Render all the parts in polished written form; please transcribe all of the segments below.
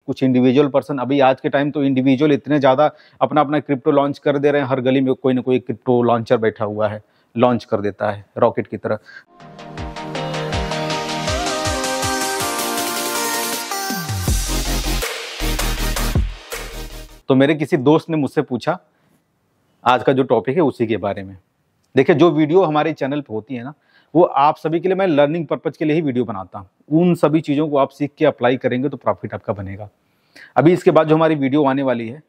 कुछ individual person, अभी आज के टाइम तो इंडिविजुअल इतने ज़्यादा अपना अपना क्रिप्टो लॉन्च कर दे रहे हैं, हर गली में कोई ना कोई क्रिप्टो लॉन्चर बैठा हुआ है, लॉन्च कर देता है रॉकेट की तरह। तो मेरे किसी दोस्त ने मुझसे पूछा आज का जो टॉपिक है उसी के बारे में। देखिए, जो वीडियो हमारे चैनल पे होती है ना, वो आप सभी के लिए मैं लर्निंग पर्पज के लिए ही वीडियो बनाता हूँ। उन सभी चीज़ों को आप सीख के अप्लाई करेंगे तो प्रॉफिट आपका बनेगा। अभी इसके बाद जो हमारी वीडियो आने वाली है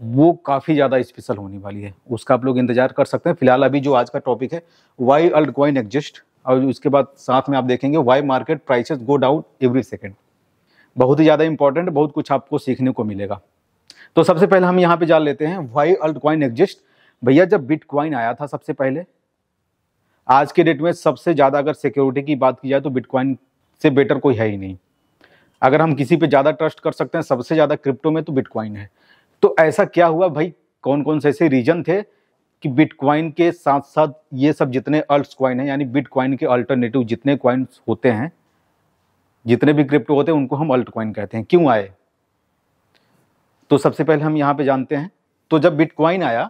वो काफ़ी ज़्यादा स्पेशल होने वाली है, उसका आप लोग इंतजार कर सकते हैं। फिलहाल अभी जो आज का टॉपिक है वाई अल्ट कॉइन एग्जिस्ट, और उसके बाद साथ में आप देखेंगे why market prices go down every second. बहुत ही ज़्यादा इंपॉर्टेंट, बहुत कुछ आपको सीखने को मिलेगा। तो सबसे पहले हम यहाँ पे जान लेते हैं वाई अल्ट कॉइन एग्जिस्ट। भैया, जब बिटकॉइन आया था सबसे पहले, आज के डेट में सबसे ज़्यादा अगर सिक्योरिटी की बात की जाए तो बिटकॉइन से बेटर कोई है ही नहीं। अगर हम किसी पे ज़्यादा ट्रस्ट कर सकते हैं सबसे ज़्यादा क्रिप्टो में, तो बिटकॉइन है। तो ऐसा क्या हुआ भाई, कौन कौन से ऐसे रीजन थे कि बिटकॉइन के साथ साथ ये सब जितने अल्ट्स कॉइन हैं, यानी बिटकॉइन के अल्टरनेटिव जितने कॉइन्स होते हैं, जितने भी क्रिप्टो होते हैं, उनको हम अल्ट कॉइन कहते हैं, क्यों आए? तो सबसे पहले हम यहाँ पे जानते हैं। तो जब बिटकॉइन आया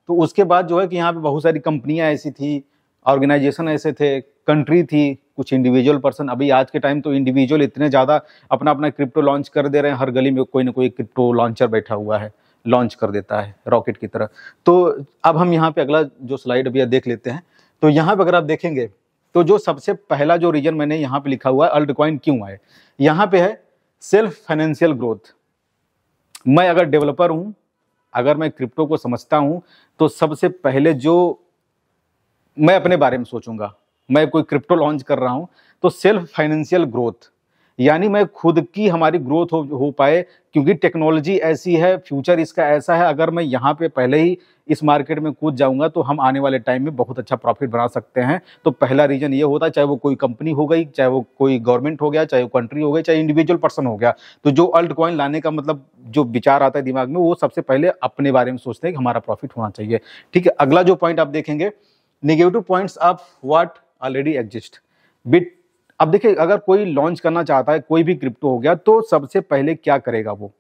तो उसके बाद जो है कि यहाँ पे बहुत सारी कंपनियां ऐसी थी, ऑर्गेनाइजेशन ऐसे थे, कंट्री थी, कुछ इंडिविजुअल पर्सन, अभी आज के टाइम तो इंडिविजुअल इतने ज़्यादा अपना अपना क्रिप्टो लॉन्च कर दे रहे हैं, हर गली में कोई ना कोई क्रिप्टो लॉन्चर बैठा हुआ है, लॉन्च कर देता है रॉकेट की तरह। तो अब हम यहाँ पे अगला जो स्लाइड अभी देख लेते हैं। तो यहाँ पे अगर आप देखेंगे तो जो सबसे पहला जो रीजन मैंने यहाँ पे लिखा हुआ है अल्ट कॉइन क्यों आए, यहाँ पे है सेल्फ फाइनेंशियल ग्रोथ। मैं अगर डेवलपर हूँ, अगर मैं क्रिप्टो को समझता हूँ, तो सबसे पहले जो मैं अपने बारे में सोचूंगा, मैं कोई क्रिप्टो लॉन्च कर रहा हूँ तो सेल्फ फाइनेंशियल ग्रोथ, यानी मैं खुद की हमारी ग्रोथ हो पाए, क्योंकि टेक्नोलॉजी ऐसी है, फ्यूचर इसका ऐसा है, अगर मैं यहाँ पे पहले ही इस मार्केट में कूद जाऊंगा तो हम आने वाले टाइम में बहुत अच्छा प्रॉफिट बना सकते हैं। तो पहला रीजन ये होता है, चाहे वो कोई कंपनी हो गई, चाहे वो कोई गवर्नमेंट हो गया, चाहे वो कंट्री हो गई, चाहे इंडिविजुअल पर्सन हो गया, तो जो अल्ट कॉइन लाने का मतलब जो विचार आता है दिमाग में, वो सबसे पहले अपने बारे में सोचते हैं कि हमारा प्रॉफिट होना चाहिए। ठीक है, अगला जो पॉइंट आप देखेंगे, negative points of what already exist. अब देखिए, अगर कोई लॉन्च करना चाहता है, कोई भी क्रिप्टो हो गया, तो सबसे पहले क्या करेगा वो,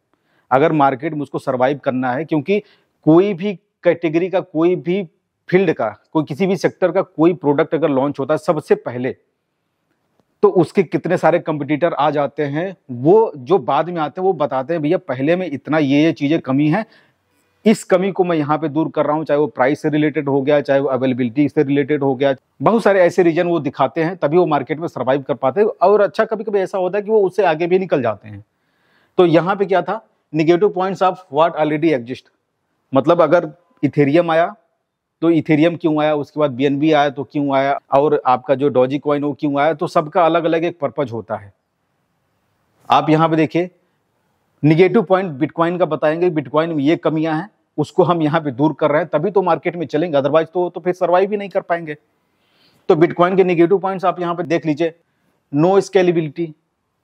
अगर मार्केट में उसको सर्वाइव करना है, क्योंकि कोई भी कैटेगरी का, कोई भी फील्ड का, कोई किसी भी सेक्टर का कोई प्रोडक्ट अगर लॉन्च होता है सबसे पहले, तो उसके कितने सारे कंपटीटर आ जाते हैं, वो जो बाद में आते हैं वो बताते हैं भैया पहले में इतना ये चीजें कमी है, इस कमी को मैं यहाँ पे दूर कर रहा हूँ, चाहे वो प्राइस से रिलेटेड हो गया, चाहे वो अवेलेबिलिटी से रिलेटेड हो गया, बहुत सारे ऐसे रीजन वो दिखाते हैं, तभी वो मार्केट में सर्वाइव कर पाते हैं। और अच्छा, कभी कभी ऐसा होता है कि वो उससे आगे भी निकल जाते हैं। तो यहाँ पे क्या था, negative points of what already exist, मतलब अगर इथेरियम आया तो इथेरियम क्यों आया, उसके बाद बीएनबी आया तो क्यों आया, और आपका जो डॉजी कॉइन वो क्यों आया, तो सबका अलग अलग एक पर्पज होता है। आप यहाँ पे देखिए, निगेटिव पॉइंट बिटकॉइन का बताएंगे, बिटकॉइन में ये कमियां हैं, उसको हम यहाँ पे दूर कर रहे हैं, तभी तो मार्केट में चलेंगे, अदरवाइज तो फिर सर्वाइव भी नहीं कर पाएंगे। तो बिटकॉइन के निगेटिव पॉइंट्स आप यहाँ पे देख लीजिए। नो स्केलेबिलिटी,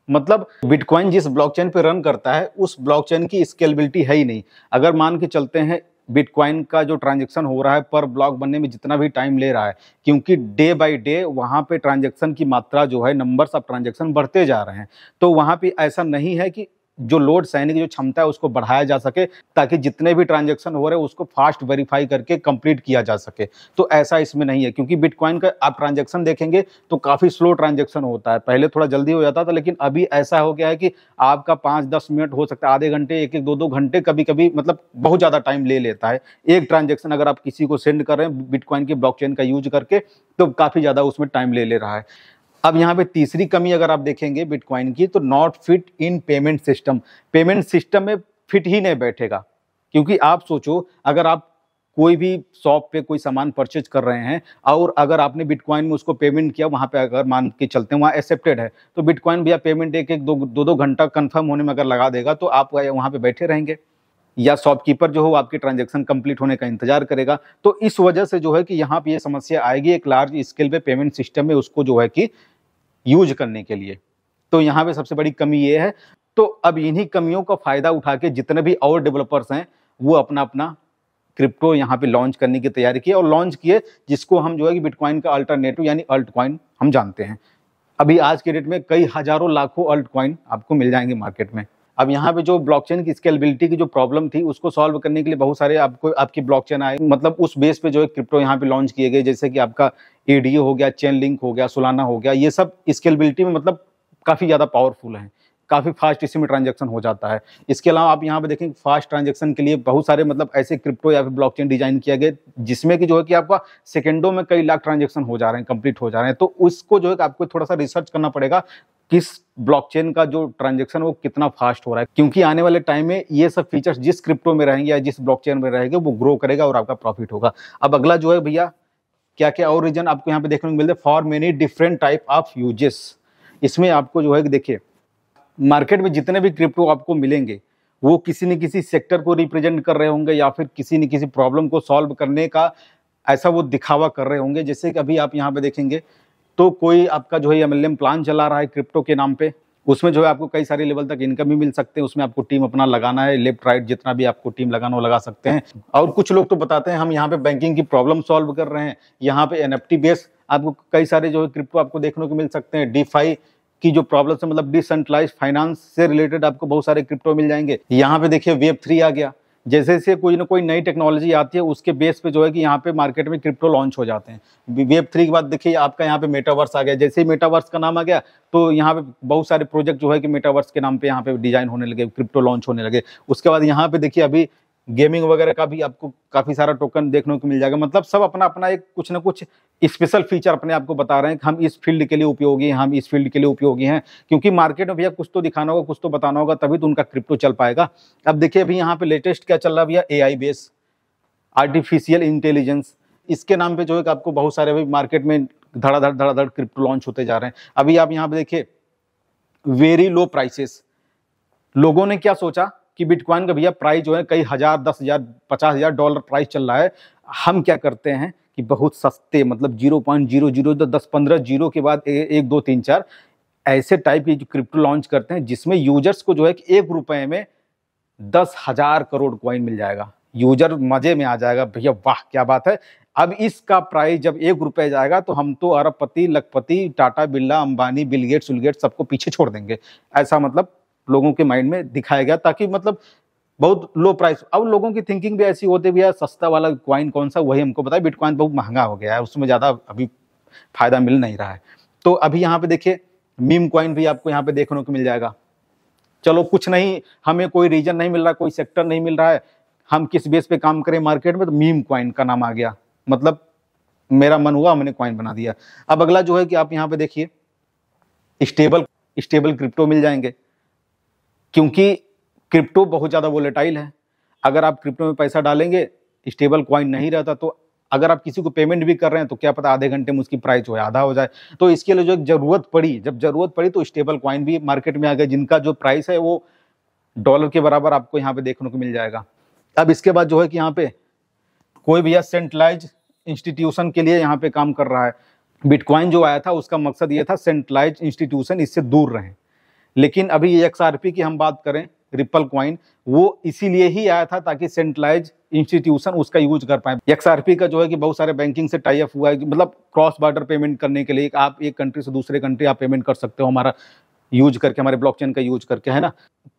मतलब बिटकॉइन जिस ब्लॉकचेन पे रन करता है उस ब्लॉकचेन की स्केलेबिलिटी है ही नहीं। अगर मान के चलते हैं बिटकॉइन का जो ट्रांजैक्शन हो रहा है पर ब्लॉक बनने में जितना भी टाइम ले रहा है, क्योंकि डे बाय डे वहाँ पे ट्रांजैक्शन की मात्रा जो है, नंबर्स ऑफ ट्रांजैक्शन बढ़ते जा रहे हैं, तो वहाँ पे ऐसा नहीं है कि जो लोड सहने की जो क्षमता है उसको बढ़ाया जा सके, ताकि जितने भी ट्रांजैक्शन हो रहे हैं उसको फास्ट वेरीफाई करके कंप्लीट किया जा सके। तो ऐसा इसमें नहीं है, क्योंकि बिटकॉइन का आप ट्रांजैक्शन देखेंगे तो काफ़ी स्लो ट्रांजैक्शन होता है। पहले थोड़ा जल्दी हो जाता था, लेकिन अभी ऐसा हो गया है कि आपका 5-10 मिनट हो सकता है, आधे घंटे, 1-2 घंटे कभी कभी, मतलब बहुत ज़्यादा टाइम ले लेता है एक ट्रांजैक्शन। अगर आप किसी को सेंड कर रहे हैं बिटकॉइन के ब्लॉकचेन का यूज करके, तो काफ़ी ज़्यादा उसमें टाइम ले रहा है। अब यहाँ पे तीसरी कमी अगर आप देखेंगे बिटकॉइन की, तो not fit in payment system. Payment system में फिट ही नहीं बैठेगा, क्योंकि आप सोचो, अगर आप कोई भी शॉप पे कोई सामान परचेज कर रहे हैं और अगर आपने बिटकॉइन में उसको पेमेंट किया, वहाँ पे अगर मान के चलते हैं वहाँ एक्सेप्टेड है, तो बिटकॉइन भैया पेमेंट 1-2 घंटा कंफर्म होने में अगर लगा देगा, तो आप वहाँ पे बैठे रहेंगे, या शॉपकीपर जो हो आपकी ट्रांजैक्शन कंप्लीट होने का इंतजार करेगा। तो इस वजह से जो है कि यहाँ पे ये समस्या आएगी एक लार्ज स्केल पे पेमेंट सिस्टम में उसको जो है कि यूज करने के लिए। तो यहाँ पे सबसे बड़ी कमी ये है। तो अब इन्हीं कमियों का फायदा उठा के जितने भी और डेवलपर्स हैं वो अपना अपना क्रिप्टो यहाँ पे लॉन्च करने की तैयारी की और लॉन्च किए, जिसको हम जो है कि बिटकॉइन का अल्टरनेटिव यानी अल्ट कॉइन हम जानते हैं। अभी आज के डेट में कई हजारों लाखों अल्ट कॉइन आपको मिल जाएंगे मार्केट में। अब यहाँ पे जो ब्लॉकचेन की स्केलेबिलिटी की जो प्रॉब्लम थी उसको सॉल्व करने के लिए बहुत सारे आपको आपकी ब्लॉकचेन आए, मतलब उस बेस पे जो है क्रिप्टो यहाँ पे लॉन्च किए गए, जैसे कि आपका एडीओ हो गया, चेन लिंक हो गया, सोलाना हो गया। ये सब स्केलेबिलिटी में मतलब काफी ज्यादा पावरफुल है, काफी फास्ट इसमें ट्रांजैक्शन हो जाता है। इसके अलावा आप यहाँ पे देखें फास्ट ट्रांजैक्शन के लिए बहुत सारे मतलब ऐसे क्रिप्टो या फिर ब्लॉकचेन डिजाइन किया गया जिसमें कि जो है कि आपका सेकंडों में कई लाख ट्रांजैक्शन हो जा रहे हैं, कंप्लीट हो जा रहे हैं। तो उसको जो है आपको थोड़ा सा रिसर्च करना पड़ेगा किस ब्लॉकचेन का जो ट्रांजैक्शन वो कितना फास्ट हो रहा है, क्योंकि आने वाले टाइम में ये सब फीचर्स जिस क्रिप्टो में रहेंगे या जिस ब्लॉकचेन में रहेंगे वो ग्रो करेगा और आपका प्रॉफिट होगा। अब अगला जो है भैया क्या क्या और रीजन आपको यहाँ पे देखने को मिलते हैं, for many different type of uses. इसमें आपको जो है कि देखिए मार्केट में जितने भी क्रिप्टो आपको मिलेंगे वो किसी न किसी सेक्टर को रिप्रेजेंट कर रहे होंगे या फिर किसी न किसी प्रॉब्लम को सॉल्व करने का ऐसा वो दिखावा कर रहे होंगे। जैसे कि अभी आप यहाँ पे देखेंगे तो कोई आपका जो है एमएलएम प्लान चला रहा है क्रिप्टो के नाम पे, उसमें जो है आपको कई सारे लेवल तक इनकम भी मिल सकते हैं। उसमें आपको टीम अपना लगाना है, लेफ्ट राइट जितना भी आपको टीम लगाना हो लगा सकते हैं। और कुछ लोग तो बताते हैं हम यहाँ पे बैंकिंग की प्रॉब्लम सॉल्व कर रहे हैं, यहाँ पे एनएफटी बेस आपको कई सारे जो है क्रिप्टो आपको देखने को मिल सकते हैं। डीफाई की जो प्रॉब्लम है मतलब डिसेंट्रलाइज्ड फाइनेंस से रिलेटेड आपको बहुत सारे क्रिप्टो मिल जाएंगे। यहाँ पे देखिए वेब3 आ गया, जैसे जैसे कोई ना कोई नई टेक्नोलॉजी आती है उसके बेस पे जो है कि यहाँ पे मार्केट में क्रिप्टो लॉन्च हो जाते हैं। वेब3 के बाद देखिए आपका यहाँ पे मेटावर्स आ गया, जैसे ही मेटावर्स का नाम आ गया तो यहाँ पे बहुत सारे प्रोजेक्ट जो है कि मेटावर्स के नाम पे यहाँ पे डिजाइन होने लगे, क्रिप्टो लॉन्च होने लगे। उसके बाद यहाँ पे देखिए अभी गेमिंग वगैरह का भी आपको काफी सारा टोकन देखने को मिल जाएगा। मतलब सब अपना अपना एक कुछ ना कुछ स्पेशल फीचर अपने आप को बता रहे हैं कि हम इस फील्ड के लिए उपयोगी हैं, हम इस फील्ड के लिए उपयोगी हैं, क्योंकि मार्केट में भैया कुछ तो दिखाना होगा, कुछ तो बताना होगा, तभी तो उनका क्रिप्टो चल पाएगा। अब देखिए अभी यहाँ पे लेटेस्ट क्या चल रहा है भैया, एआई बेस, आर्टिफिशियल इंटेलिजेंस, इसके नाम पे जो है कि आपको बहुत सारे अभी मार्केट में धड़ाधड़ क्रिप्टो लॉन्च होते जा रहे हैं। अभी आप यहाँ पे देखिए वेरी लो प्राइसेस, लोगों ने क्या सोचा कि बिटकॉइन का भैया प्राइस जो है कई हजार, 10,000, 50,000 डॉलर प्राइस चल रहा है, हम क्या करते हैं कि बहुत सस्ते मतलब 0.00 10-15 जीरो के बाद 1 2 3 4 ऐसे टाइप की जो क्रिप्टो लॉन्च करते हैं जिसमें यूजर्स को जो है कि 1 रुपए में 10,000 करोड़ कॉइन मिल जाएगा। यूजर मजे में आ जाएगा, भैया वाह क्या बात है। अब इसका प्राइस जब 1 रुपए जाएगा तो हम तो अरबपति, लखपति, टाटा, बिरला, अंबानी, बिल गेट्स सबको पीछे छोड़ देंगे। ऐसा मतलब लोगों के माइंड में दिखाया गया ताकि मतलब बहुत लो प्राइस। अब लोगों की थिंकिंग भी ऐसी होती है, सस्ता वाला कॉइन कौन सा वही हमको पता है, बिटकॉइन बहुत महंगा हो गया है, उसमें ज़्यादा अभी फायदा मिल नहीं रहा है। तो अभी यहाँ पे देखिए मीम कॉइन भी आपको यहाँ पे देखने को मिल जाएगा। चलो कुछ नहीं, हमें कोई रीजन नहीं मिल रहा, कोई सेक्टर नहीं मिल रहा है, हम किस बेस पे काम करें मार्केट में, तो मीम कॉइन का नाम आ गया, मतलब मेरा मन हुआ मैंने कॉइन बना दिया। अब अगला जो है कि आप यहाँ पे देखिए स्टेबल क्रिप्टो मिल जाएंगे, क्योंकि क्रिप्टो बहुत ज़्यादा वोलेटाइल है। अगर आप क्रिप्टो में पैसा डालेंगे, स्टेबल कॉइन नहीं रहता, तो अगर आप किसी को पेमेंट भी कर रहे हैं तो क्या पता आधे घंटे में उसकी प्राइस जो है आधा हो जाए। तो इसके लिए जो जब जरूरत पड़ी तो स्टेबल कॉइन भी मार्केट में आ गए, जिनका जो प्राइस है वो डॉलर के बराबर आपको यहाँ पे देखने को मिल जाएगा। अब इसके बाद जो है कि यहाँ पे कोई भी सेंट्रलाइज इंस्टीट्यूशन के लिए यहाँ पे काम कर रहा है। बिटकॉइन जो आया था उसका मकसद ये था सेंट्रलाइज इंस्टीट्यूशन इससे दूर रहें, लेकिन अभी ये XRP की हम बात करें, रिपल कॉइन, वो इसीलिए ही आया था ताकि सेंट्रलाइज इंस्टीट्यूशन उसका यूज कर पाए। XRP का जो है कि बहुत सारे बैंकिंग से टाई अप हुआ है, मतलब क्रॉस बॉर्डर पेमेंट करने के लिए आप एक कंट्री से दूसरे कंट्री आप पेमेंट कर सकते हो हमारा यूज करके, हमारे ब्लॉकचेन का यूज करके, है ना।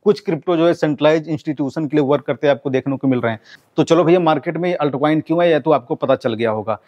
कुछ क्रिप्टो जो है सेंट्रलाइज इंस्टीट्यूशन के लिए वर्क करते हैं, आपको देखने को मिल रहे हैं। तो चलो भैया मार्केट में अल्टकॉइन क्यों है, यह तो आपको पता चल गया होगा।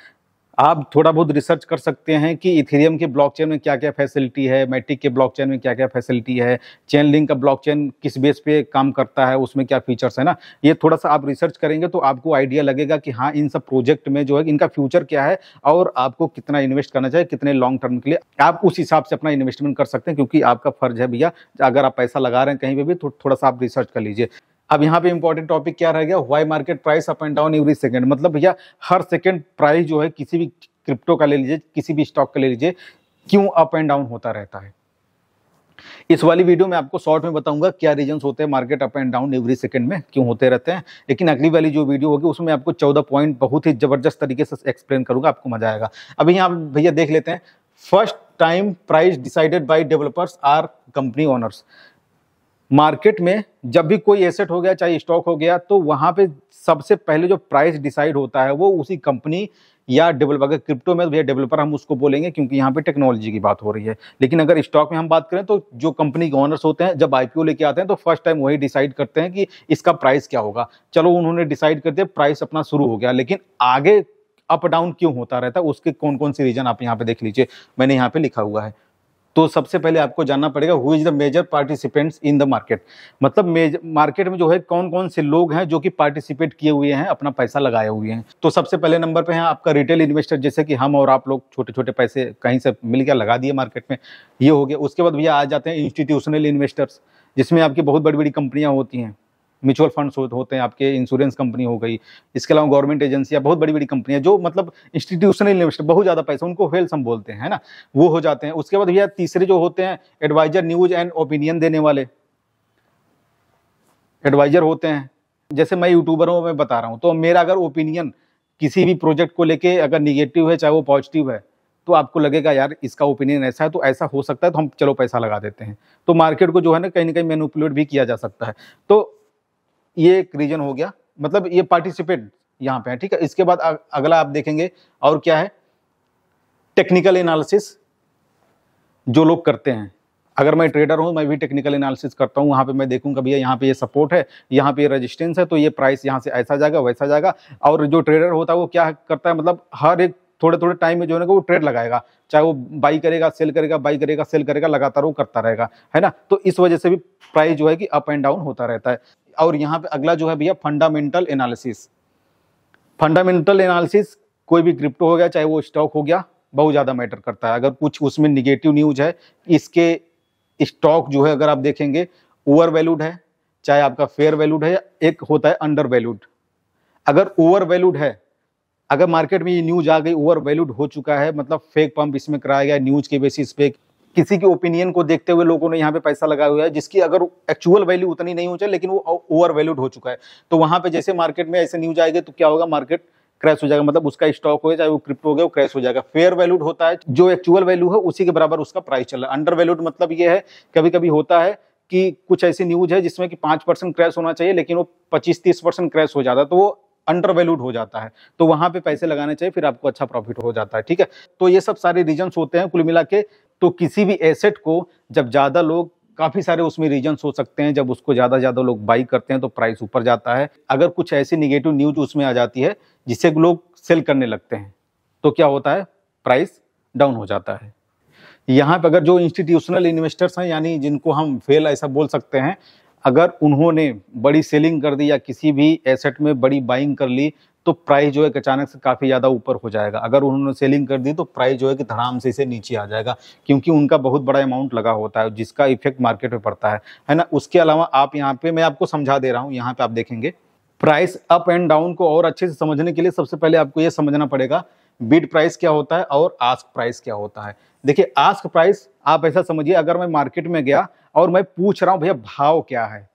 आप थोड़ा बहुत रिसर्च कर सकते हैं कि इथेरियम के ब्लॉकचेन में क्या क्या फैसिलिटी है, मैटिक के ब्लॉकचेन में क्या क्या फैसिलिटी है, चेन लिंक का ब्लॉकचेन किस बेस पे काम करता है, उसमें क्या फीचर्स है ना। ये थोड़ा सा आप रिसर्च करेंगे तो आपको आइडिया लगेगा कि हाँ इन सब प्रोजेक्ट में जो है इनका फ्यूचर क्या है और आपको कितना इन्वेस्ट करना चाहिए, कितने लॉन्ग टर्म के लिए आप उस हिसाब से अपना इन्वेस्टमेंट कर सकते हैं, क्योंकि आपका फर्ज है भैया, अगर आप पैसा लगा रहे हैं कहीं पर भी तो थोड़ा सा आप रिसर्च कर लीजिए। अब यहाँ पे इंपॉर्टेंट टॉपिक क्या रह गया, why market price up and down every second. मतलब भैया हर सेकंड प्राइस जो है किसी भी क्रिप्टो का ले लीजिए, किसी भी स्टॉक का ले लीजिए, क्यों अप एंड डाउन होता रहता है। इस वाली वीडियो में आपको शॉर्ट में बताऊंगा क्या रीजंस होते हैं market up and down every second में क्यों होते रहते हैं, लेकिन अगली वाली जो वीडियो होगी उसमें आपको 14 पॉइंट बहुत ही जबरदस्त तरीके से एक्सप्लेन करूंगा, आपको मजा आएगा। अभी यहाँ भैया देख लेते हैं, first time price decided by developers or company owners. Market में जब भी कोई एसेट हो गया चाहे स्टॉक हो गया, तो वहां पे सबसे पहले जो प्राइस डिसाइड होता है वो उसी कंपनी या डेवलपर, अगर क्रिप्टो में भैया डेवलपर हम उसको बोलेंगे क्योंकि यहाँ पे टेक्नोलॉजी की बात हो रही है। लेकिन अगर स्टॉक में हम बात करें तो जो कंपनी के ओनर्स होते हैं जब आईपीओ लेके आते हैं तो फर्स्ट टाइम वही डिसाइड करते हैं कि इसका प्राइस क्या होगा। चलो उन्होंने डिसाइड कर दिया, प्राइस अपना शुरू हो गया, लेकिन आगे अप डाउन क्यों होता रहता है उसके कौन कौन से रीजन आप यहाँ पे देख लीजिए, मैंने यहाँ पे लिखा हुआ है। तो सबसे पहले आपको जानना पड़ेगा who is the major participants in the market, मतलब मार्केट में जो है कौन कौन से लोग हैं जो कि पार्टिसिपेट किए हुए हैं, अपना पैसा लगाए हुए हैं। तो सबसे पहले नंबर पे है आपका रिटेल इन्वेस्टर, जैसे कि हम और आप लोग छोटे छोटे पैसे कहीं से मिल गया लगा दिए मार्केट में, ये हो गया। उसके बाद भैया आ जाते हैं इंस्टीट्यूशनल इन्वेस्टर्स, जिसमें आपकी बहुत बड़ी बड़ी कंपनियां होती हैं, म्यूचुअल फंड्स होते हैं आपके, इंश्योरेंस कंपनी हो गई, इसके अलावा गवर्नमेंट एजेंसियां, बहुत बड़ी बड़ी कंपनियां जो मतलब इंस्टीट्यूशनल इन्वेस्टर, बहुत ज्यादा पैसा, उनको वेल्स हम बोलते हैं, है ना, वो हो जाते हैं। उसके बाद भैया तीसरे जो होते हैं एडवाइजर, न्यूज एंड ओपिनियन देने वाले एडवाइजर होते हैं। जैसे मैं यूट्यूबर हूं, मैं बता रहा हूं, तो मेरा अगर ओपिनियन किसी भी प्रोजेक्ट को लेके अगर निगेटिव है चाहे वो पॉजिटिव है, तो आपको लगेगा यार इसका ओपिनियन ऐसा है तो ऐसा हो सकता है, तो हम चलो पैसा लगा देते हैं। तो मार्केट को जो है ना कहीं मैनिपुलेट भी किया जा सकता है। तो ये एक रीजन हो गया, मतलब ये पार्टिसिपेट यहाँ पे है, ठीक है। इसके बाद अगला आप देखेंगे और क्या है, टेक्निकल एनालिसिस जो लोग करते हैं। अगर मैं ट्रेडर हूं, मैं भी टेक्निकल एनालिसिस करता हूं, वहां पे मैं देखूंगा भैया यहाँ पे ये सपोर्ट है, यहाँ पे ये रेजिस्टेंस है, तो ये प्राइस यहाँ से ऐसा जाएगा वैसा जाएगा। और जो ट्रेडर होता है वो क्या करता है, मतलब हर एक थोड़े थोड़े टाइम में जो है ना वो ट्रेड लगाएगा, चाहे वो बाई करेगा सेल करेगा, बाई करेगा सेल करेगा, लगातार वो करता रहेगा, है ना। तो इस वजह से भी प्राइस जो है कि अप एंड डाउन होता रहता है। और यहाँ पे अगला जो है भैया फंडामेंटल एनालिसिस। फंडामेंटल एनालिसिस कोई भी क्रिप्टो हो गया चाहे वो स्टॉक हो गया, बहुत ज्यादा मैटर करता है। अगर कुछ उसमें निगेटिव न्यूज है, इसके स्टॉक जो है अगर आप देखेंगे ओवर वैल्यूड है, चाहे आपका फेयर वैल्यूड है, एक होता है अंडर वैल्यूड। अगर ओवर वैल्यूड है, अगर मार्केट में ये न्यूज आ गई ओवर वैल्यूड हो चुका है, मतलब फेक पंप इसमें कराया गया न्यूज के बेसिस पे, किसी के ओपिनियन को देखते हुए लोगों ने यहाँ पे पैसा लगाया हुआ है, जिसकी अगर एक्चुअल वैल्यू उतनी नहीं हो जाए लेकिन वो ओवर वैल्यूड हो चुका है, तो वहां पे जैसे मार्केट में ऐसे न्यूज आएगी तो क्या होगा, मार्केट क्रैश हो जाएगा, मतलब उसका स्टॉक हो चाहे वो क्रिप्टो हो गया वो क्रैश हो जाएगा। फेयर वैल्यूड होता है जो एक्चुअल वैल्यू है उसी के बराबर उसका प्राइस चल रहा है। अंडर वैल्यूड मतलब ये है, कभी कभी होता है कि कुछ ऐसी न्यूज है जिसमें कि 5% क्रैश होना चाहिए लेकिन वो 25-30% क्रैश हो जाता है, तो वो अंडर वैल्यूड हो जाता है, तो वहां पे पैसे लगाने चाहिए, फिर आपको अच्छा प्रॉफिट हो जाता है, ठीक है। तो ये सब सारे रीजंस होते हैं कुल मिला के। तो किसी भी एसेट को जब ज्यादा लोग, काफी सारे उसमें रीजंस हो सकते हैं, जब उसको ज्यादा लोग बाई करते हैं तो प्राइस ऊपर जाता है। अगर कुछ ऐसी निगेटिव न्यूज उसमें आ जाती है जिससे लोग सेल करने लगते हैं तो क्या होता है, प्राइस डाउन हो जाता है। यहाँ पे अगर जो इंस्टीट्यूशनल इन्वेस्टर्स हैं, यानी जिनको हम फेल ऐसा बोल सकते हैं, अगर उन्होंने बड़ी सेलिंग कर दी या किसी भी एसेट में बड़ी बाइंग कर ली तो प्राइस जो है अचानक से काफी ज्यादा ऊपर हो जाएगा। अगर उन्होंने सेलिंग कर दी तो प्राइस जो है कि धड़ाम से इसे नीचे आ जाएगा, क्योंकि उनका बहुत बड़ा अमाउंट लगा होता है जिसका इफेक्ट मार्केट पे पड़ता है ना। उसके अलावा आप यहाँ पे, मैं आपको समझा दे रहा हूँ, यहाँ पे आप देखेंगे प्राइस अप एंड डाउन को और अच्छे से समझने के लिए सबसे पहले आपको ये समझना पड़ेगा बिड प्राइस क्या होता है और आस्क प्राइस क्या होता है। देखिए आस्क प्राइस आप ऐसा समझिए, अगर मैं मार्केट में गया और मैं पूछ रहा हूं भैया भाव क्या है,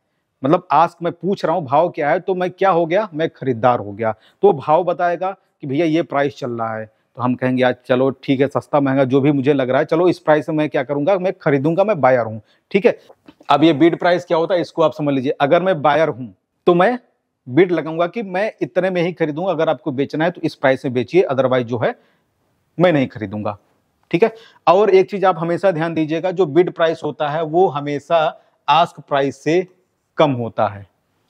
मतलब आस्क मैं पूछ रहा हूं भाव क्या है, तो मैं क्या हो गया, मैं खरीदार हो गया। तो भाव बताएगा कि भैया ये प्राइस चल रहा है, तो हम कहेंगे यार चलो ठीक है, सस्ता महंगा जो भी मुझे लग रहा है, चलो इस प्राइस में मैं क्या करूंगा, मैं खरीदूंगा, मैं बायर हूं, ठीक है। अब ये बिड प्राइस क्या होता है इसको आप समझ लीजिए। अगर मैं बायर हूं तो मैं बिड लगाऊंगा कि मैं इतने में ही खरीदूंगा, अगर आपको बेचना है तो इस प्राइस में बेचिए, अदरवाइज जो है मैं नहीं खरीदूंगा, ठीक है। और एक चीज आप हमेशा ध्यान दीजिएगा, जो बिड प्राइस होता है वो हमेशा आस्क प्राइस से कम होता है।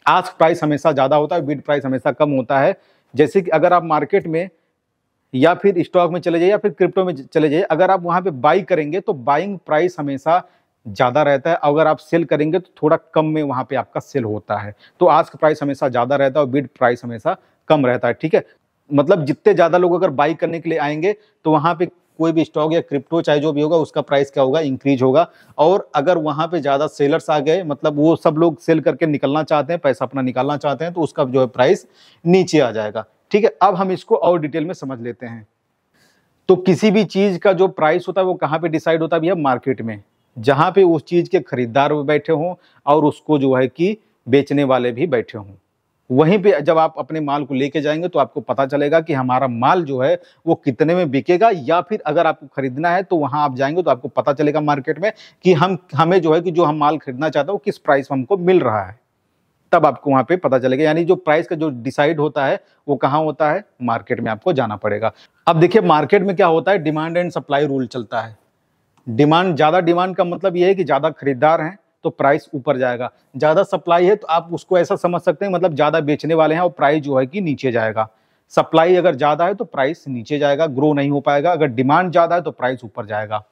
आस्क प्राइस हमेशा ज्यादा होता है, बिड प्राइस हमेशा कम होता है। जैसे कि अगर आप मार्केट में या फिर स्टॉक में चले जाइए या फिर क्रिप्टो में चले जाइए, अगर आप वहां पे बाई करेंगे तो बाइंग प्राइस हमेशा ज्यादा रहता है, अगर आप सेल करेंगे तो थोड़ा कम में वहां पे आपका सेल होता है। तो आस्क प्राइस हमेशा ज्यादा रहता है और बिड प्राइस हमेशा कम रहता है, ठीक है। मतलब जितने ज्यादा लोग अगर बाई करने के लिए आएंगे तो वहां पे कोई भी स्टॉक या क्रिप्टो चाहे जो भी होगा उसका प्राइस क्या होगा, इंक्रीज होगा। और अगर वहां पे ज्यादा सेलर्स आ गए, मतलब वो सब लोग सेल करके निकलना चाहते हैं, पैसा अपना निकालना चाहते हैं, तो उसका जो है प्राइस नीचे आ जाएगा, ठीक है। अब हम इसको और डिटेल में समझ लेते हैं। तो किसी भी चीज का जो प्राइस होता है वो कहाँ पे डिसाइड होता है भैया, मार्केट में, जहां पे उस चीज के खरीदार बैठे हों और उसको जो है कि बेचने वाले भी बैठे हों, वहीं पे जब आप अपने माल को लेके जाएंगे तो आपको पता चलेगा कि हमारा माल जो है वो कितने में बिकेगा, या फिर अगर आपको खरीदना है तो वहां आप जाएंगे तो आपको पता चलेगा मार्केट में कि हमें जो है कि जो हम माल खरीदना चाहते हैं वो किस प्राइस में हमको मिल रहा है, तब आपको वहां पे पता चलेगा। यानी जो प्राइस का जो डिसाइड होता है वो कहाँ होता है, मार्केट में आपको जाना पड़ेगा। अब देखिए मार्केट में क्या होता है, डिमांड एंड सप्लाई रूल चलता है। ज्यादा डिमांड का मतलब ये है कि ज्यादा खरीदार हैं तो प्राइस ऊपर जाएगा, ज्यादा सप्लाई है तो आप उसको ऐसा समझ सकते हैं मतलब ज्यादा बेचने वाले हैं और प्राइस जो है कि नीचे जाएगा। सप्लाई अगर ज्यादा है तो प्राइस नीचे जाएगा, ग्रो नहीं हो पाएगा। अगर डिमांड ज्यादा है तो प्राइस ऊपर जाएगा।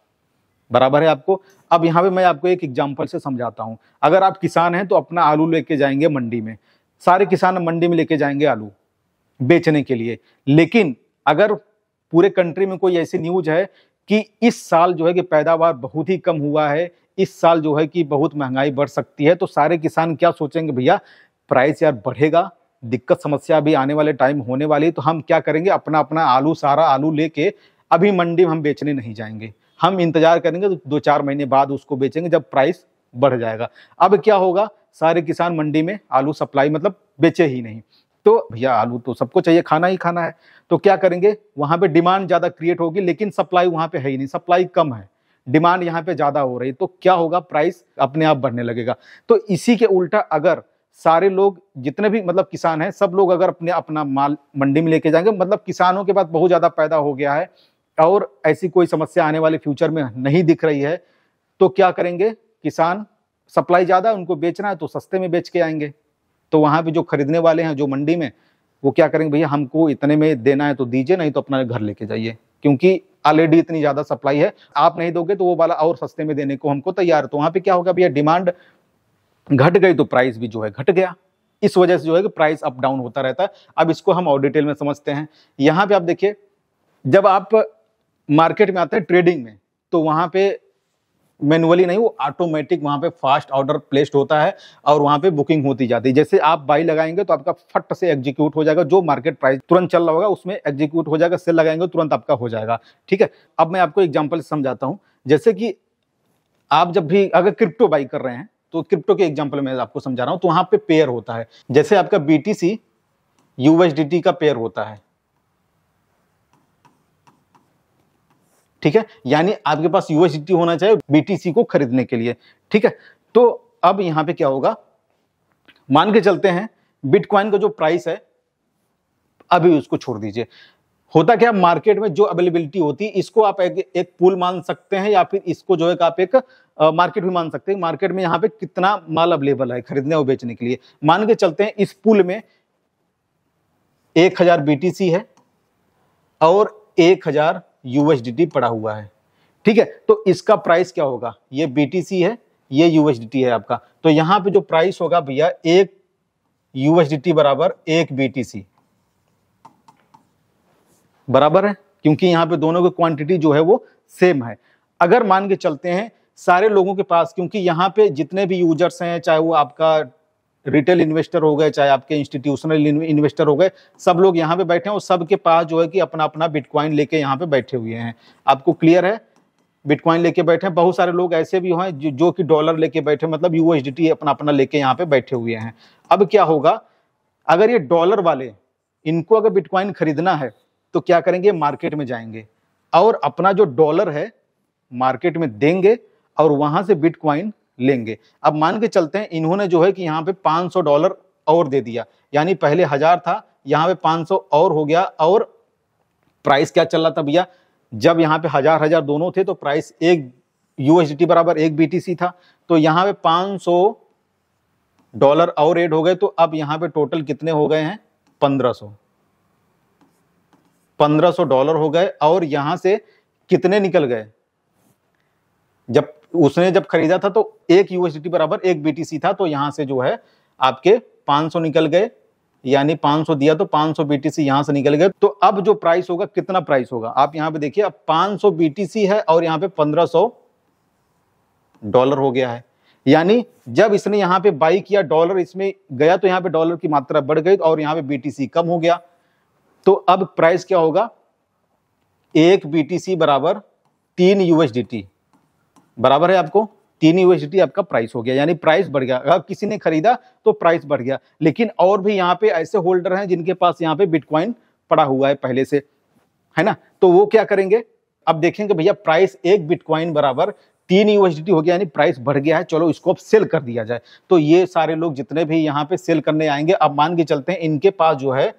बराबर है आपको। अब यहाँ पे मैं आपको एक एग्जांपल से समझाता हूँ। अगर आप किसान हैं तो अपना आलू लेके जाएंगे मंडी में, सारे किसान मंडी में लेके जाएंगे आलू बेचने के लिए। लेकिन अगर पूरे कंट्री में कोई ऐसी न्यूज है कि इस साल जो है कि पैदावार बहुत ही कम हुआ है, इस साल जो है कि बहुत महंगाई बढ़ सकती है, तो सारे किसान क्या सोचेंगे, भैया प्राइस यार बढ़ेगा, दिक्कत समस्या भी आने वाले टाइम होने वाली है, तो हम क्या करेंगे, अपना अपना आलू सारा आलू लेके अभी मंडी में हम बेचने नहीं जाएंगे, हम इंतजार करेंगे तो 2-4 महीने बाद उसको बेचेंगे जब प्राइस बढ़ जाएगा। अब क्या होगा, सारे किसान मंडी में आलू सप्लाई मतलब बेचे ही नहीं, तो भैया आलू तो सबको चाहिए, खाना ही खाना है, तो क्या करेंगे, वहां पे डिमांड ज्यादा क्रिएट होगी लेकिन सप्लाई वहां पे है ही नहीं, सप्लाई कम है, डिमांड यहाँ पे ज्यादा हो रही, तो क्या होगा, प्राइस अपने आप बढ़ने लगेगा। तो इसी के उल्टा अगर सारे लोग जितने भी मतलब किसान हैं सब लोग अगर अपने अपना माल मंडी में लेके जाएंगे, मतलब किसानों के पास बहुत ज्यादा पैदा हो गया है और ऐसी कोई समस्या आने वाले फ्यूचर में नहीं दिख रही है, तो क्या करेंगे किसान, सप्लाई ज्यादा है उनको बेचना है तो सस्ते में बेच के आएंगे, तो वहां पे जो खरीदने वाले हैं जो मंडी में, वो क्या करेंगे, भैया हमको इतने में देना है तो दीजिए, नहीं तो अपना घर लेके जाइए, क्योंकि ऑलरेडी इतनी ज्यादा सप्लाई है, आप नहीं दोगे तो वो वाला और सस्ते में देने को हमको तैयार है। तो वहां पे क्या होगा भैया, डिमांड घट गई तो प्राइस भी जो है घट गया, इस वजह से जो है कि प्राइस अप डाउन होता रहता है। अब इसको हम और डिटेल में समझते हैं। यहाँ पे आप देखिए, जब आप मार्केट में आते हैं ट्रेडिंग में, तो वहां पे मैनुअली नहीं, वो ऑटोमेटिक वहां पे फास्ट ऑर्डर प्लेस्ड होता है और वहां पे बुकिंग होती जाती है। जैसे आप बाई लगाएंगे तो आपका फट से एग्जीक्यूट हो जाएगा, जो मार्केट प्राइस तुरंत चल रहा होगा उसमें एग्जीक्यूट हो जाएगा, सेल लगाएंगे तुरंत आपका हो जाएगा। ठीक है, अब मैं आपको एग्जांपल समझाता हूं। जैसे कि आप जब भी अगर क्रिप्टो बाई कर रहे हैं, तो क्रिप्टो के एग्जाम्पल मैं आपको समझा रहा हूं, तो वहां पे पेयर होता है, जैसे आपका BTC USDT का पेयर होता है। ठीक है, यानी आपके पास USDT होना चाहिए BTC को खरीदने के लिए। ठीक है, तो अब यहां पे क्या होगा, मान के चलते हैं बिटकॉइन का जो प्राइस है, अभी उसको छोड़ दीजिए, होता क्या, मार्केट में जो अवेलेबिलिटी होती है इसको आप एक पूल मान सकते हैं, या फिर इसको जो है आप एक मार्केट भी मान सकते हैं। मार्केट में यहाँ पे कितना माल अवेलेबल है खरीदने और बेचने के लिए, मान के चलते हैं इस पूल में 1000 BTC है और 1000 USDT पड़ा हुआ है। ठीक है, तो इसका प्राइस क्या होगा, ये BTC है, ये USDT है आपका, तो यहां पे जो प्राइस होगा भैया, 1 USDT बराबर 1 BTC बराबर है, क्योंकि यहां पे दोनों की क्वांटिटी जो है वो सेम है। अगर मान के चलते हैं सारे लोगों के पास, क्योंकि यहां पे जितने भी यूजर्स हैं, चाहे वो आपका रिटेल इन्वेस्टर हो गए, चाहे आपके इंस्टीट्यूशनल इन्वेस्टर हो गए, सब लोग यहाँ पे बैठे हैं और सबके पास जो है कि अपना अपना बिटकॉइन लेके यहाँ पे बैठे हुए हैं। आपको क्लियर है, बिटकॉइन लेके बैठे हैं। बहुत सारे लोग ऐसे भी हैं जो कि डॉलर लेके बैठे, मतलब USDT अपना अपना लेके यहाँ पे बैठे हुए हैं। अब क्या होगा, अगर ये डॉलर वाले, इनको अगर बिटकॉइन खरीदना है तो क्या करेंगे, मार्केट में जाएंगे और अपना जो डॉलर है मार्केट में देंगे और वहां से बिटकॉइन लेंगे। अब मान के चलते हैं इन्होंने जो है कि यहाँ पे $500 और दे दिया, यानी पहले 1000 था, यहाँ पे 500 और हो गया। और प्राइस क्या चल रहा था भैया, जब यहाँ पे 1000 दोनों थे तो प्राइस 1 USDT बराबर 1 BTC था, तो यहाँ पे $500 और ऐड हो गए, तो अब यहाँ पे टोटल कितने हो गए हैं, 1500 हो गए। और यहां से कितने निकल गए, जब उसने जब खरीदा था तो 1 USDT बराबर 1 BTC था, तो यहां से जो है आपके 500 निकल गए, यानी 500 दिया तो 500 BTC यहां से निकल गए। तो अब जो प्राइस होगा, कितना प्राइस होगा, आप यहां पे देखिए, अब 500 BTC है और यहां पे $1500 हो गया है। यानी जब इसने यहां पे बाई किया, डॉलर इसमें गया तो यहां पे डॉलर की मात्रा बढ़ गई और यहां पे BTC कम हो गया। तो अब प्राइस क्या होगा, 1 BTC बराबर 3 USDT बराबर है आपको 3 यूएसडी आपका प्राइस हो गया, यानी प्राइस बढ़ गया। अगर किसी ने खरीदा तो प्राइस बढ़ गया। लेकिन और भी यहाँ पे ऐसे होल्डर हैं जिनके पास यहाँ पे बिटकॉइन पड़ा हुआ है पहले से, है ना, तो वो क्या करेंगे, अब देखेंगे भैया प्राइस एक बिटकॉइन बराबर 3 यूएसडी हो गया, यानी प्राइस बढ़ गया है, चलो इसको अब सेल कर दिया जाए। तो ये सारे लोग जितने भी यहाँ पे सेल करने आएंगे, अब मान के चलते हैं इनके पास जो है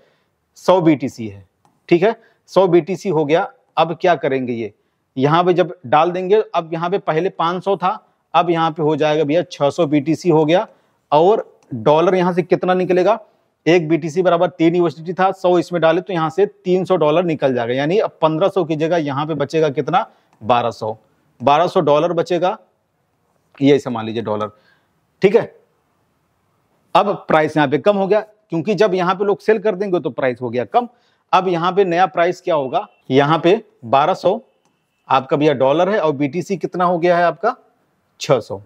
100 बीटीसी है, ठीक है, 100 बीटीसी हो गया। अब क्या करेंगे, ये यहाँ पे जब डाल देंगे, अब यहाँ पे पहले 500 था, अब यहाँ पे हो जाएगा भैया 600 बीटीसी हो गया। और डॉलर यहाँ से कितना निकलेगा, एक बीटीसी बराबर 3 यूएसडी था, 100 इसमें डाले तो यहाँ से $300 निकल जाएगा, यानी अब 1500 की जगह यहाँ पे बचेगा कितना, 1200 डॉलर बचेगा, ये ऐसा मान लीजिए डॉलर, ठीक है। अब प्राइस यहाँ पे कम हो गया, क्योंकि जब यहाँ पे लोग सेल कर देंगे तो प्राइस हो गया कम। अब यहाँ पे नया प्राइस क्या होगा, यहाँ पे 1200 आपका भैया डॉलर है और बीटीसी कितना हो गया है आपका 600,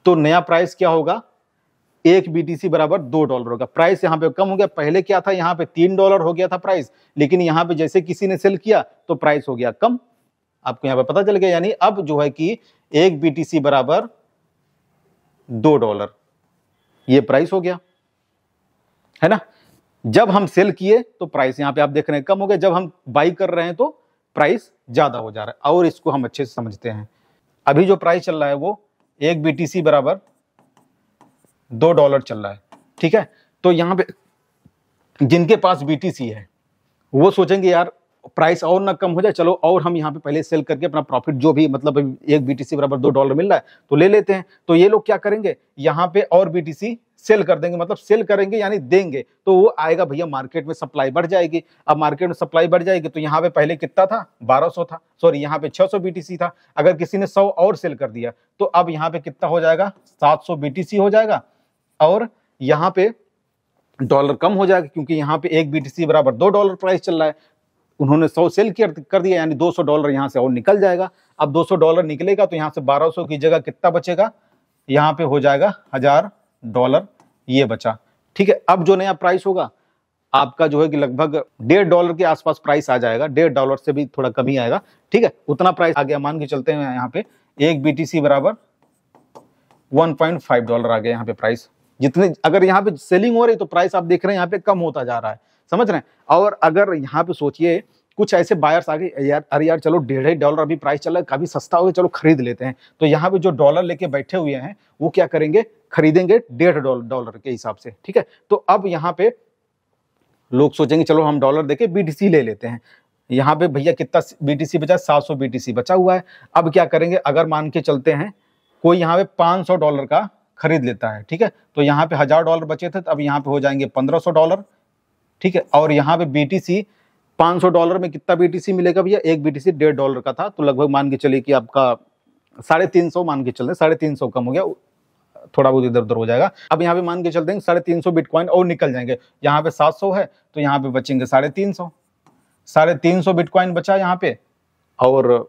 तो नया प्राइस क्या होगा, एक बीटीसी बराबर $2 होगा। प्राइस यहाँ पे कम हो गया, पहले क्या था, यहाँ पे $3 हो गया था प्राइस, लेकिन यहाँ पे जैसे किसी ने सेल किया तो प्राइस हो गया कम, आपको यहाँ पे पता चल गया। यानी अब जो है कि एक बीटीसी बराबर $2 ये प्राइस हो गया, है ना। जब हम सेल किए तो प्राइस यहाँ पे आप देख रहे हैं कम हो गया, जब हम बाई कर रहे हैं तो प्राइस ज्यादा हो जा रहा है। और इसको हम अच्छे से समझते हैं, अभी जो प्राइस चल रहा है वो एक बीटीसी बराबर $2 चल रहा है, ठीक है। तो यहाँ पे जिनके पास बीटीसी है वो सोचेंगे यार प्राइस और ना कम हो जाए, चलो और हम यहाँ पे पहले सेल करके अपना प्रॉफिट जो भी, मतलब एक बीटीसी बराबर $2 मिल रहा है तो ले लेते हैं। तो ये लोग क्या करेंगे, यहाँ पे और बीटीसी सेल कर देंगे, मतलब सेल करेंगे यानी देंगे, तो वो आएगा भैया मार्केट में, सप्लाई बढ़ जाएगी। अब मार्केट में सप्लाई बढ़ जाएगी तो यहाँ पे पहले कितना था, 1200 था, सॉरी यहाँ पे 600 बीटीसी था। अगर किसी ने 100 और सेल कर दिया तो अब यहाँ पे कितना हो जाएगा, 700 बीटीसी हो जाएगा। और यहाँ पे डॉलर कम हो जाएगा, क्योंकि यहाँ पे एक बीटीसी बराबर $2 प्राइस चल रहा है, उन्होंने 100 सेल कर दिया, यानी $200 यहाँ से और निकल जाएगा। अब $200 निकलेगा तो यहाँ से 1200 की जगह कितना बचेगा, यहाँ पे हो जाएगा $1000 ये बचा, ठीक है। अब जो नया प्राइस होगा आपका जो है कि लगभग $1.5 के आसपास प्राइस आ जाएगा, $1.5 से भी थोड़ा कम ही आएगा, ठीक है, उतना प्राइस आ गया। मान के चलते हैं यहाँ पे एक बीटीसी बराबर $1.5 आ गया यहाँ पे प्राइस। जितने अगर यहाँ पे सेलिंग हो रही तो प्राइस आप देख रहे हैं यहाँ पे कम होता जा रहा है, समझ रहे हैं। और अगर यहाँ पे सोचिए कुछ ऐसे बायर्स आ गए, यार अरे यार चलो $1.5 अभी प्राइस चल रहा है, काफी सस्ता हो गया, चलो खरीद लेते हैं। तो यहाँ पे जो डॉलर लेके बैठे हुए हैं वो क्या करेंगे, खरीदेंगे $1.5 के हिसाब से, ठीक है। तो अब यहाँ पे लोग सोचेंगे चलो हम डॉलर देके बीटीसी ले लेते हैं। यहाँ पे भैया कितना बीटीसी बचा, 700 बीटीसी बचा हुआ है। अब क्या करेंगे, अगर मान के चलते हैं कोई यहाँ पे $500 का खरीद लेता है, ठीक है, तो यहाँ पे $1000 बचे थे, तो अब यहाँ पे हो जाएंगे $1500, ठीक है। और यहाँ पे बीटीसी $500 में कितना बीटीसी मिलेगा भैया, एक बीटीसी $1.5 का था, तो लगभग मान के चलिए कि आपका 350 मान के चलते, 350 कम हो गया, थोड़ा बहुत इधर उधर हो जाएगा। अब यहाँ पे मान के चलते हैं 350 बिटकॉइन और निकल जाएंगे। यहाँ पे 700 है तो यहाँ पे बचेंगे 350 बिटकॉइन बचा यहाँ पे, और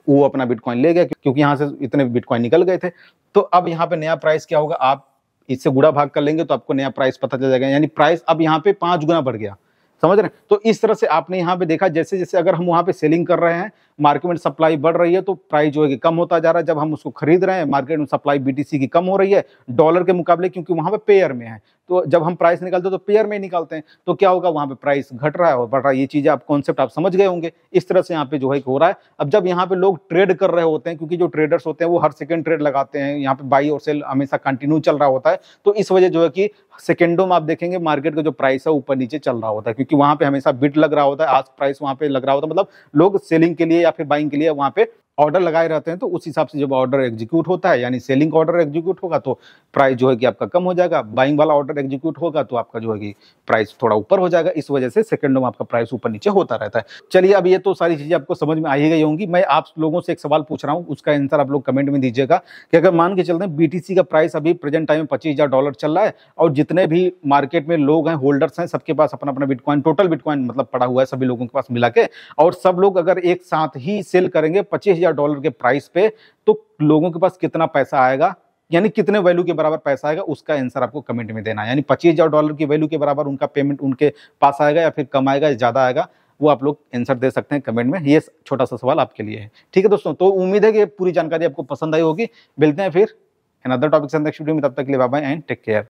वो अपना बिटकॉइन ले गया क्योंकि यहाँ से इतने बिटकॉइन निकल गए थे। तो अब यहाँ पे नया प्राइस क्या होगा, आप इससे गुणा भाग कर लेंगे तो आपको नया प्राइस पता चल जाएगा, यानी प्राइस अब यहाँ पे 5 गुना बढ़ गया, समझ रहे हैं। तो इस तरह से आपने यहाँ पे देखा, जैसे जैसे अगर हम वहाँ पे सेलिंग कर रहे हैं, मार्केट में सप्लाई बढ़ रही है तो प्राइस जो है कि कम होता जा रहा है। जब हम उसको खरीद रहे हैं, मार्केट में सप्लाई बीटीसी की कम हो रही है डॉलर के मुकाबले, क्योंकि वहाँ पे पेयर में है, तो जब हम प्राइस निकालते हैं तो पेयर में ही निकालते हैं, तो क्या होगा, वहाँ पे प्राइस घट रहा है और बढ़ रहा है। ये चीजें आप कॉन्सेप्ट आप समझ गए होंगे, इस तरह से यहाँ पे जो है हो रहा है। अब जब यहाँ पे लोग ट्रेड कर रहे होते हैं, क्योंकि जो ट्रेडर्स होते हैं वो हर सेकंड ट्रेड लगाते हैं, यहाँ पे बाई और सेल हमेशा कंटिन्यू चल रहा होता है, तो इस वजह जो है कि सेकेंडों में आप देखेंगे मार्केट का जो प्राइस है ऊपर नीचे चल रहा होता है, क्योंकि वहां पे हमेशा बिड लग रहा होता है, आज प्राइस वहां पे लग रहा होता है, मतलब लोग सेलिंग के लिए या फिर बाइंग के लिए वहां पे ऑर्डर लगाए रहते हैं। तो उस हिसाब से जब ऑर्डर एग्जीक्यूट होता है, यानी सेलिंग ऑर्डर एग्जीक्यूट होगा तो प्राइस जो है कि आपका कम हो जाएगा, बाइंग वाला ऑर्डर एग्जीक्यूट होगा तो आपका जो है कि प्राइस थोड़ा ऊपर हो जाएगा। इस वजह से सेकंडों में आपका प्राइस ऊपर नीचे होता रहता है। चलिए, अब ये तो सारी चीजें आपको समझ में आ ही गई होंगी। मैं आप लोगों से एक सवाल पूछ रहा हूँ, उसका आंसर आप लोग कमेंट में दीजिएगा कि अगर मान के चलते हैं बीटीसी का प्राइस अभी प्रेजेंट टाइम में $25,000 चल रहा है और जितने भी मार्केट में लोग हैं, होल्डर्स हैं, सबके पास अपना अपना बिटकॉइन, टोटल बिटकॉइन मतलब पड़ा हुआ है सभी लोगों के पास मिला के, और सब लोग अगर एक साथ ही सेल करेंगे $25,000 के प्राइस पे, तो लोगों के पास कितना पैसा आएगा, यानी कितने वैल्यू के बराबर पैसा आएगा, उसका आंसर आपको कमेंट में देना है। यानी $25,000 की वैल्यू के बराबर उनका पेमेंट उनके पास आएगा या फिर कम आएगा या ज्यादा आएगा, वो आप लोग आंसर दे सकते हैं कमेंट में। ये छोटा सा सवाल आपके लिए है। ठीक है दोस्तों, तो उम्मीद है कि पूरी जानकारी आपको पसंद आई होगी। मिलते हैं फिर अनदर टॉपिक से नेक्स्ट वीडियो में, तब तक के लिए bye bye and take care.